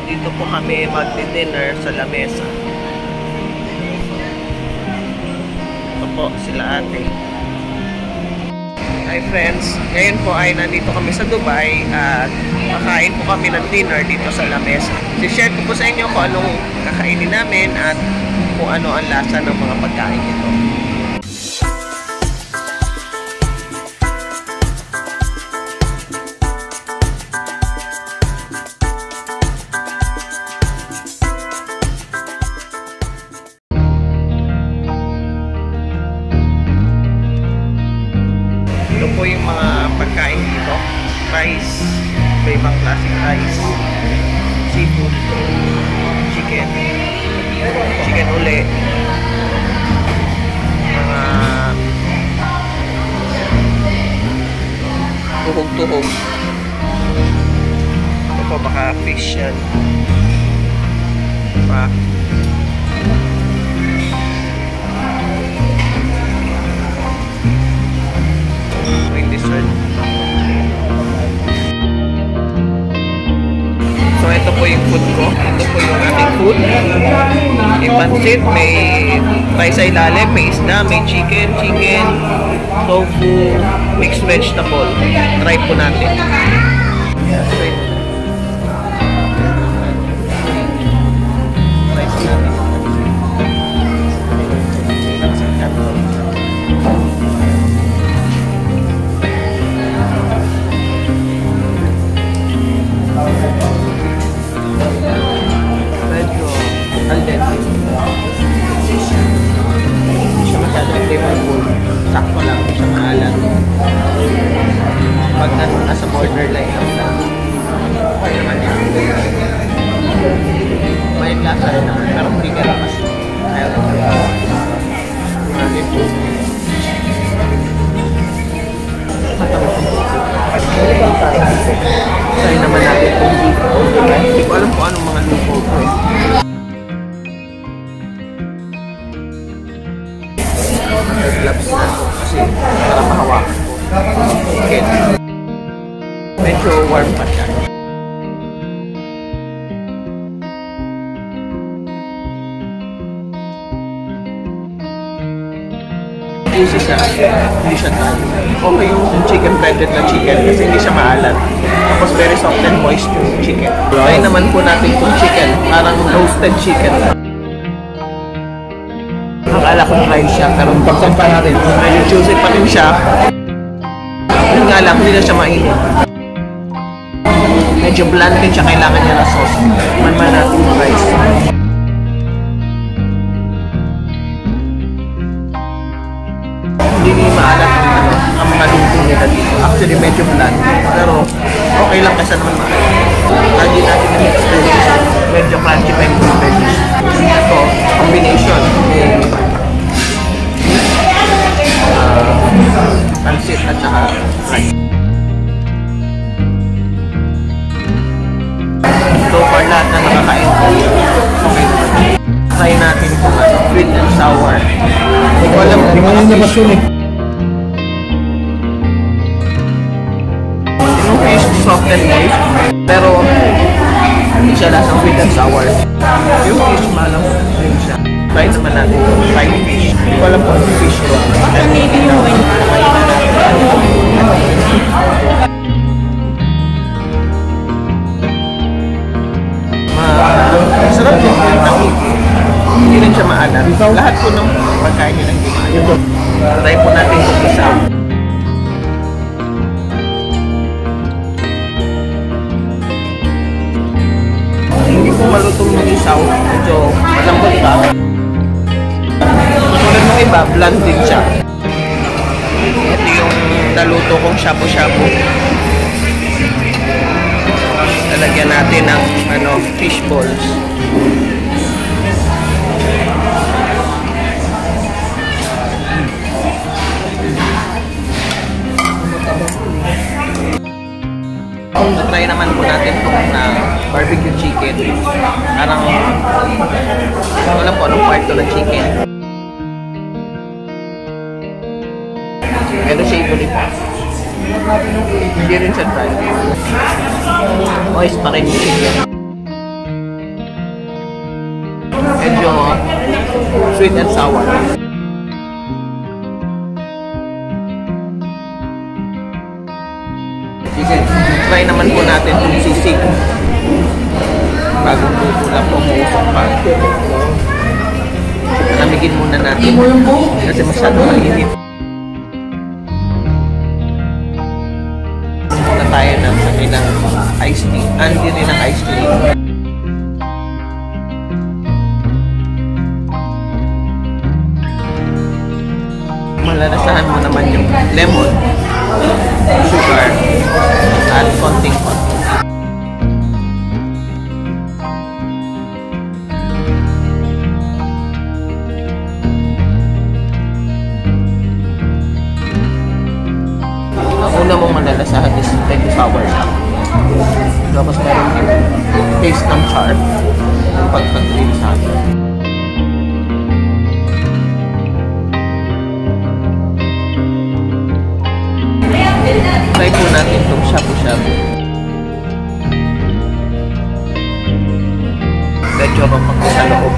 dito po kami magdi-dinner sa lamesa. Ito po, sila ate. Hi friends, ngayon po ay nandito kami sa Dubai at kakain po kami ng dinner dito sa lamesa. I-share ko po sa inyo kung anong kakainin namin at kung ano ang lasa ng mga pagkain ito. Ito po yung mga pagkain dito. Rice, may ibang klaseng rice, seafood, chicken uli, mga tuhog-tuhog. Ito po baka fish yan. Pa. Yung dessert. So ito po yung food ko. Ito po yung ating food. May pansit, may rice sa ilalim, may isda, may chicken, tofu, mixed vegetable. Try po natin. Sakto lang siya maalat. Pag nasa borderline lang na okay naman yan. May lasa rin naman pero hindi ka lakas. Ayaw rin natin po. Matawag po. Sayo naman natin kung dito. Hindi ko alam kung anong mga lupo ko eh. Gloves na kasi para mahawakan ko. Okay. Medyo warm pa siya. Easy siya. Hindi siya dry. Okay yung chicken blended na chicken kasi hindi siya maalat. Tapos very soft and moist yung chicken. Try naman po natin yung chicken. Parang roasted chicken. Akala ko dry siya, pero pagsan pa natin, medyo juicy pa rin siya. Yun nga lang, hindi na siya mainit. Medyo bland din siya, kailangan niya na sauce. Man natin yung rice. Hindi maalat ang mga lumpong nila dito. Actually, medyo bland. Pero okay lang kasi naman maalat. Lagi natin na mix veggies. Medyo crunchy pa yung veggies. Ito, combination. Pansit at saka rice. So far lahat na nakakain ko. Okay naman. Try natin kung ano, sweet and sour. Hindi ko alam kung ano yung masulit. Yung fish, soft and moist. Pero hindi siya lasang sweet and sour. Yung fish, malam din siya. Try naman natin yung fried fish. Hindi ko alam kung ano yung fish ito. Masarap yung tahi. Hindi rin siya maalat. Lahat po ng pagkain nilang gimana. Try po natin yung isaw. Hindi po malutong yung isaw. Medyo malambot pa. Tulad ng iba, bland din siya. Ito yung naluto kong shabu-shabu. Lalagyan natin ng fish balls. Try naman po natin itong barbecue chicken. Parang wala po anong part to ng chicken. Pero siya ito pa. Hindi rin siya dry. Moist pa rin yung chicken. Medyo sweet and sour. Sige, try naman po natin itong sisig. Bagong luto lang po, mausok pa. Palamigin muna natin kasi masyado mainit. Muna tayo ng kanilang iced tea. Hindi rin ang iced tea. Malalasahan mo naman yung lemon, sugar, at konting. Ang una mong malalasahan is medyo sour siya. Tapos meron yung taste ng char pag-green sa atin. Try po natin itong shabu-shabu. Medyo kapag sa loob.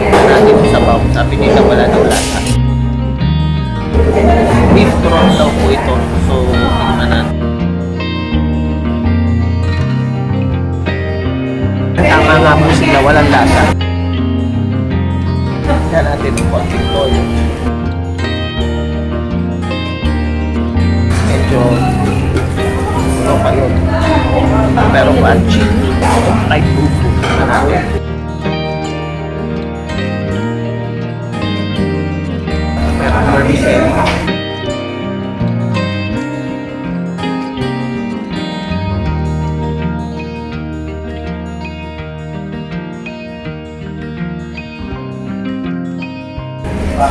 Natin sa sabaw. Sabi nila wala daw lasa. Beef turon daw po ito. So, tignan natin. Tama nga po sila, walang lasa. Kaya natin yung konting toyo. Medyo ito pa yun. Pero crunchy. Fried tofu na natin. Meron vermicelli.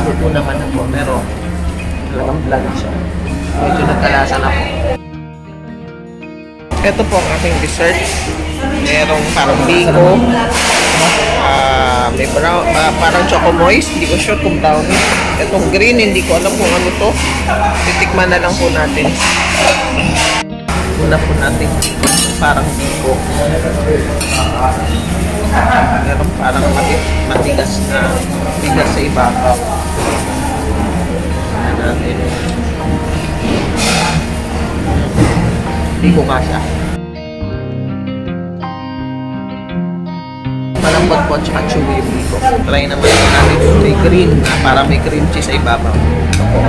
Luto naman na po, pero talagang bland siya. Medyo nagkalasa na po. Ito po ang ating dessert. Merong parang biko. May brown, parang choco moist. Hindi ko sure kung brownie. Itong green, hindi ko alam kung ano to. Titikman na lang po natin. Una po natin parang biko. Merong parang matigas na bigas sa ibabaw. Natin. Hindi ko kasya. Malambot po at saka chewy yung biko. Try naman po natin yung may green na para may cream cheese sa ibabaw. Ito po.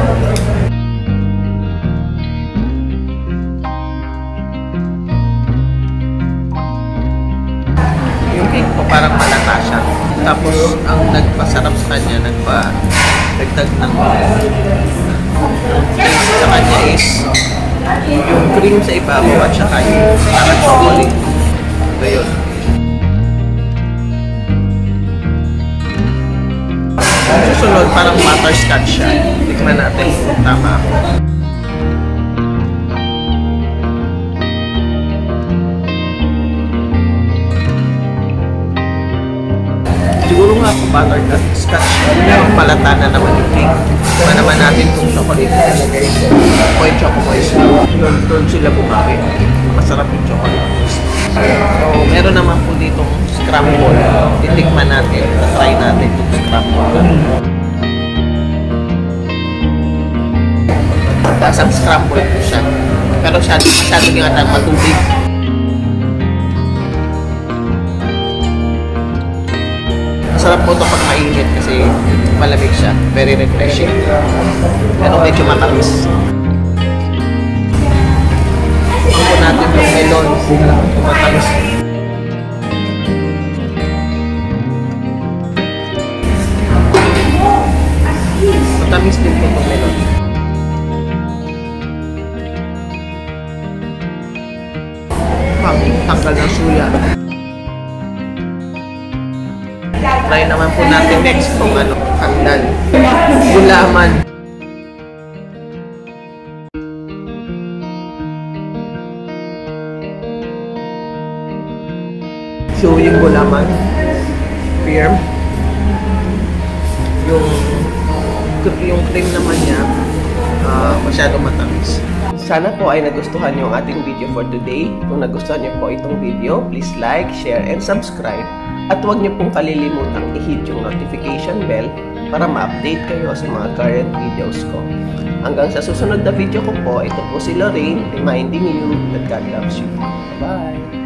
Yung cake po parang malata siya. Tapos ang nagpasarap sa kanya, nagpa-dagdag ng taste sa kanya is yung cream sa ibabaw at saka yung parang chocolate. Ito yun. Susunod, parang butterscotch siya. Tikman natin kung tama ako. Siguro nga ako butterscotch. Pero palata na naman yung cake. Tikman naman natin kung chocolate na nilagay ito. O yung choco moist. Yun, doon sila bumawi. Masarap yung chocolate moist. So, meron naman po ditong scramble. Titikman natin. Try natin itong scramble. Tasang scramble po siya. Pero masyado nga matubig. Masarap po ito pag mainit kasi malamig siya. Very refreshing. Pero medyo matamis. Ito po natin itong melon. Matamis. Matamis din po itong melon. Tanggal ng suya. Try naman po natin next kung ano, hagdan. Gulaman. So, yung gulaman, firm. Yung cream naman niya, masyadong matamis. Sana po ay nagustuhan niyo ang ating video for today. Kung nagustuhan niyo po itong video, please like, share, and subscribe. At huwag niyo pong kalilimutang i-hit yung notification bell para ma-update kayo sa mga current videos ko. Hanggang sa susunod na video ko po, ito po si Lorraine reminding you that God loves you. Bye!